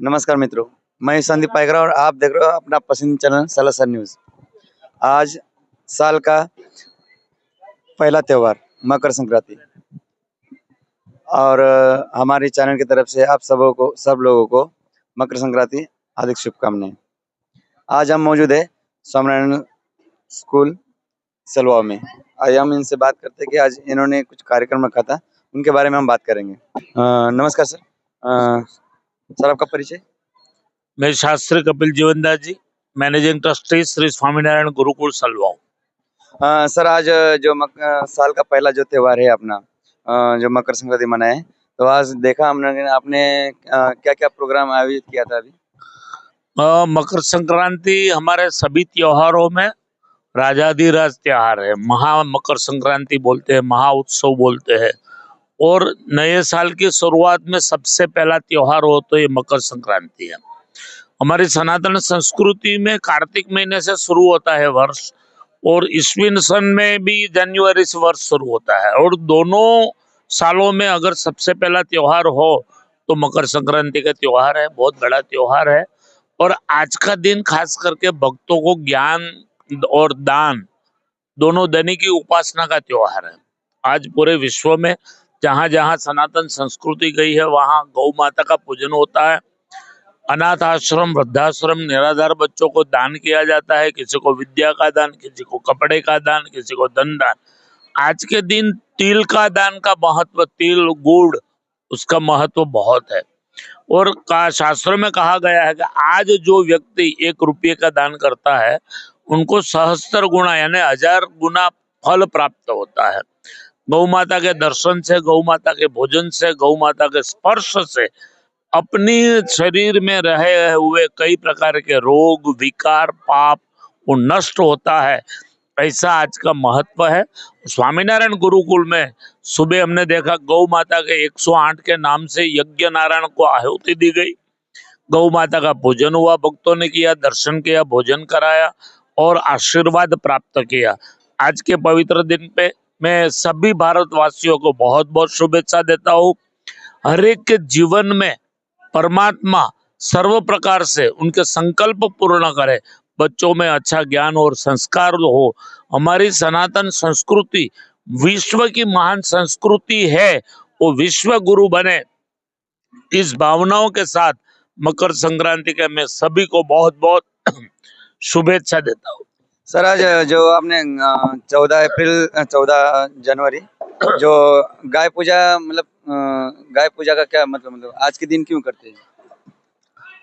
नमस्कार मित्रों, मैं संदीप पाइकरा और आप देख रहे हो अपना पसंदीदा चैनल सलासर न्यूज़। आज साल का पहला त्यौहार मकर संक्रांति और हमारे चैनल की तरफ से आप सब लोगों को मकर संक्रांति हार्दिक शुभकामनाएं। आज हम मौजूद है स्वामीनारायण स्कूल सलवाव में। आज हम इनसे बात करते हैं कि आज इन्होंने कुछ कार्यक्रम रखा था, उनके बारे में हम बात करेंगे। नमस्कार सर। सर आपका परिचय? मैं Shastri Kapil Jivandas ji, managing trustee Shri Swaminarayan Gurukul Salvav. Sir आज जो साल का पहला जो त्यौहार है अपना जो मकर संक्रांति मनाए, तो आज देखा हमने आपने क्या क्या प्रोग्राम आयोजित किया था अभी? मकर संक्रांति हमारे सभी त्योहारों में राजाधिराज त्योहार है। महा मकर संक्रांति बोलते हैं, महा उत्सव बोलते हैं। और नए साल की शुरुआत में सबसे पहला त्योहार हो तो ये मकर संक्रांति है। हमारी सनातन संस्कृति में कार्तिक महीने से शुरू होता है वर्ष, और ईस्वी सन में भी जनवरी से वर्ष शुरू होता है। और दोनों सालों में अगर सबसे पहला त्योहार हो तो मकर संक्रांति का त्योहार है। बहुत बड़ा त्योहार है और आज का दिन खास करके भक्तों को ज्ञान और दान दोनों देने की उपासना का त्योहार है। आज पूरे विश्व में जहां जहां सनातन संस्कृति गई है वहां गौ माता का पूजन होता है। अनाथ आश्रम, वृद्धाश्रम, निराधार बच्चों को दान किया जाता है। किसी को विद्या का दान, किसी को कपड़े का दान, किसी को धन दान। आज के दिन तिल का दान का महत्व, तिल गुड़ उसका महत्व बहुत है। और शास्त्रों में कहा गया है कि आज जो व्यक्ति 1 रुपये का दान करता है उनको सहस्त्र गुना यानी 1000 गुना फल प्राप्त होता है। गौ माता के दर्शन से, गौ माता के भोजन से, गौ माता के स्पर्श से अपनी शरीर में रहे हुए कई प्रकार के रोग, विकार, पाप वो नष्ट होता है। ऐसा आज का महत्व है। स्वामीनारायण गुरुकुल में सुबह हमने देखा गौ माता के 108 के नाम से यज्ञ नारायण को आहुति दी गई। गौ माता का पूजन हुआ, भक्तों ने किया, दर्शन किया, भोजन कराया और आशीर्वाद प्राप्त किया। आज के पवित्र दिन पे मैं सभी भारतवासियों को बहुत बहुत शुभेच्छा देता हूँ। हर एक के जीवन में परमात्मा सर्व प्रकार से उनके संकल्प पूर्ण करे, बच्चों में अच्छा ज्ञान और संस्कार हो। हमारी सनातन संस्कृति विश्व की महान संस्कृति है, वो विश्व गुरु बने, इस भावनाओं के साथ मकर संक्रांति के मैं सभी को बहुत बहुत शुभेच्छा देता हूँ। सर आज जो आपने 14 जनवरी जो गाय पूजा, मतलब गाय पूजा का क्या मतलब आज के दिन क्यों करते हैं?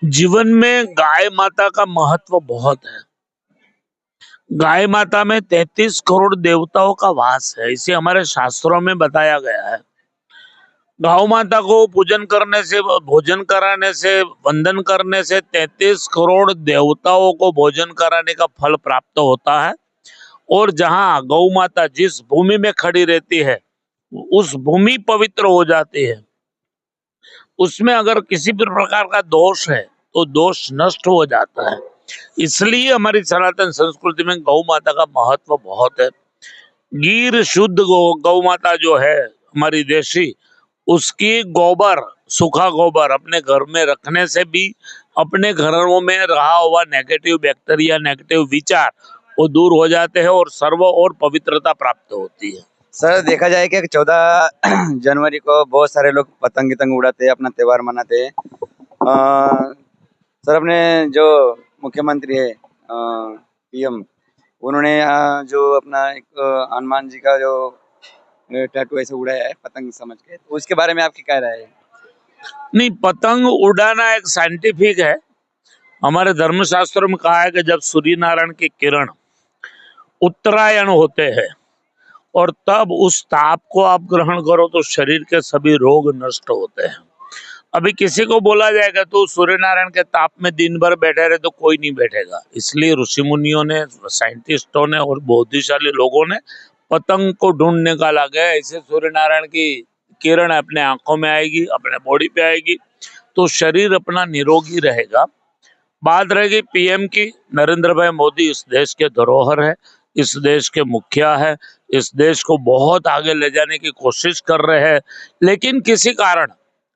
जीवन में गाय माता का महत्व बहुत है। गाय माता में 33 करोड़ देवताओं का वास है, इसे हमारे शास्त्रों में बताया गया है। गौ माता को पूजन करने से, भोजन कराने से, वंदन करने से 33 करोड़ देवताओं को भोजन कराने का फल प्राप्त होता है। और जहां गौ माता जिस भूमि में खड़ी रहती है उस भूमि पवित्र हो जाती है। उसमें अगर किसी भी प्रकार का दोष है तो दोष नष्ट हो जाता है। इसलिए हमारी सनातन संस्कृति में गौ माता का महत्व बहुत है। गिर शुद्ध गौ माता जो है हमारी देशी, उसकी गोबर, सूखा गोबर अपने घर में रखने से भी अपने घरों में रहा हुआ नेगेटिव बैक्टीरिया, नेगेटिव विचार वो दूर हो जाते हैं और सर्व और पवित्रता प्राप्त होती है। सर देखा जाए कि 14 जनवरी को बहुत सारे लोग पतंग उड़ाते हैं, अपना त्योहार मनाते हैं। सर अपने जो मुख्यमंत्री है पीएम, उन्होंने जो अपना एक हनुमान जी का जो टैटू ऐसे उड़ाया है पतंग समझ के, तो उसके बारे में आपकी क्या राय है? नहीं, पतंग उड़ाना एक साइंटिफिक है। हमारे धर्मशास्त्रों में कहा है कि जब सूर्य नारायण की किरण उत्तरायण होते हैं और तब उस ताप को आप ग्रहण करो तो शरीर के सभी रोग नष्ट होते हैं। अभी किसी को बोला जाएगा तो सूर्य नारायण के ताप में दिन भर बैठे रहे तो कोई नहीं बैठेगा। इसलिए ऋषि मुनियों ने, साइंटिस्टों ने और बुद्धिशाली लोगों ने पतंग को ढूंढ निकाला गया। ऐसे सूर्य नारायण की किरण अपने आंखों में आएगी, अपने बॉडी पे आएगी तो शरीर अपना निरोगी रहेगा। बात रहेगी पीएम की, नरेंद्र भाई मोदी इस देश के धरोहर है, इस देश के मुखिया है, इस देश को बहुत आगे ले जाने की कोशिश कर रहे हैं। लेकिन किसी कारण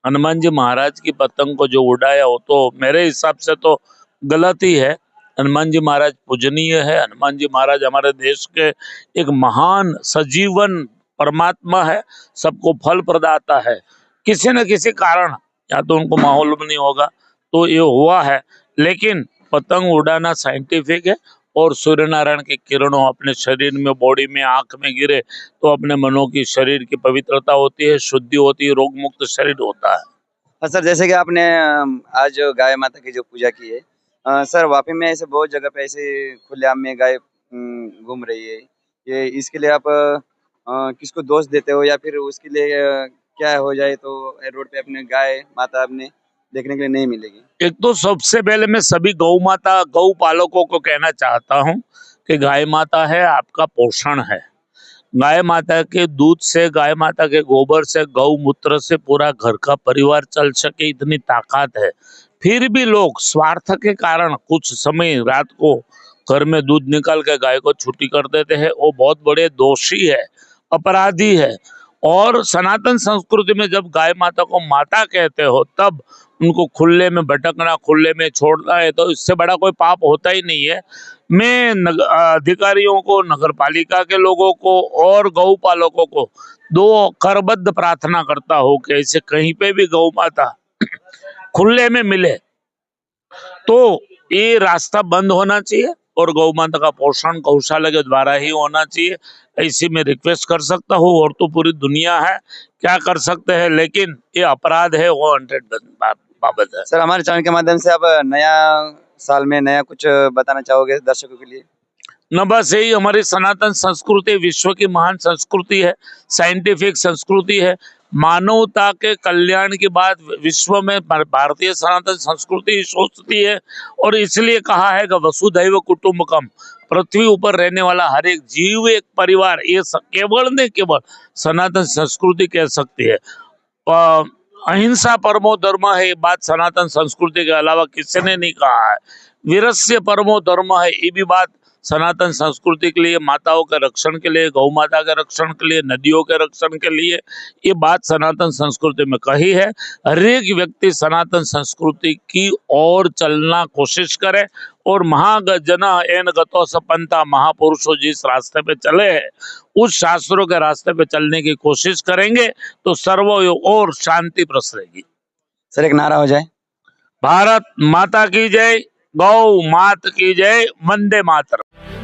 हनुमान जी महाराज की पतंग को जो उड़ाया हो तो मेरे हिसाब से तो गलत ही है। हनुमान जी महाराज पूजनीय है। हनुमान जी महाराज हमारे देश के एक महान सजीवन परमात्मा है, सबको फल प्रदाता है। किसी न किसी कारण या तो उनको माहौल में नहीं होगा तो ये हुआ है, लेकिन पतंग उड़ाना साइंटिफिक है। और सूर्य नारायण की किरणों अपने शरीर में, बॉडी में, आंख में गिरे तो अपने मनों की, शरीर की पवित्रता होती है, शुद्धि होती है, रोग मुक्त शरीर होता है। और सर जैसे कि आपने आज जो गाय माता की जो पूजा की है, सर वापी में ऐसे बहुत जगह पे ऐसे खुलेआम में गाय घूम रही है, ये इसके लिए आप किसको दोष देते हो, या फिर उसके लिए क्या हो जाए तो रोड पे अपने गाय माता अपने देखने के लिए नहीं मिलेगी? एक तो सबसे पहले मैं सभी गौ माता, गौ पालकों को कहना चाहता हूं कि गाय माता है आपका पोषण है। गाय माता के दूध से, गाय माता के गोबर से, गौमूत्र से पूरा घर का परिवार चल सके, इतनी ताकत है। फिर भी लोग स्वार्थ के कारण कुछ समय रात को घर में दूध निकाल के गाय को छुट्टी कर देते हैं। वो बहुत बड़े दोषी है, अपराधी है। और सनातन संस्कृति में जब गाय माता को माता कहते हो तब उनको खुले में भटकना, खुले में छोड़ना है, तो इससे बड़ा कोई पाप होता ही नहीं है। मैं अधिकारियों को, नगर पालिका के लोगों को और गौ पालकों को दो करबद्ध प्रार्थना करता हूँ कि ऐसे कहीं पे भी गौ माता खुले में मिले तो ये रास्ता बंद होना चाहिए और गौ माता का पोषण गौशाला के द्वारा ही होना चाहिए। ऐसी मैं रिक्वेस्ट कर सकता हूँ। और तो पूरी दुनिया है, क्या कर सकते हैं, लेकिन ये अपराध है वो 100 बाबत है। सर हमारे चैनल के माध्यम से आप नया साल में नया कुछ बताना चाहोगे दर्शकों के लिए? न बस यही, हमारी सनातन संस्कृति विश्व की महान संस्कृति है, साइंटिफिक संस्कृति है। मानवता के कल्याण की बात विश्व में भारतीय सनातन संस्कृति सोचती है। और इसलिए कहा है कि वसुधैव कुटुंबकम, पृथ्वी ऊपर रहने वाला हर एक जीव एक परिवार, ये केवल ने केवल सनातन संस्कृति कह सकती है। अहिंसा परमो धर्म है, ये बात सनातन संस्कृति के अलावा किसी ने नहीं कहा है। वीरस्य परमो धर्म है, ये भी बात सनातन संस्कृति के लिए, माताओं के रक्षण के लिए, गौ माता के रक्षण के लिए, नदियों के रक्षण के लिए ये बात सनातन संस्कृति में कही है। हर एक व्यक्ति सनातन संस्कृति की ओर चलना कोशिश करे और महाजना एन गतो सपंता, महापुरुषों जिस रास्ते पे चले हैं उस शास्त्रों के रास्ते पे चलने की कोशिश करेंगे तो सर्वयोग और शांति प्रसरेगी। सर एक नारा हो जाए। भारत माता की जय, गौ मात की जय, वंदे मातरम।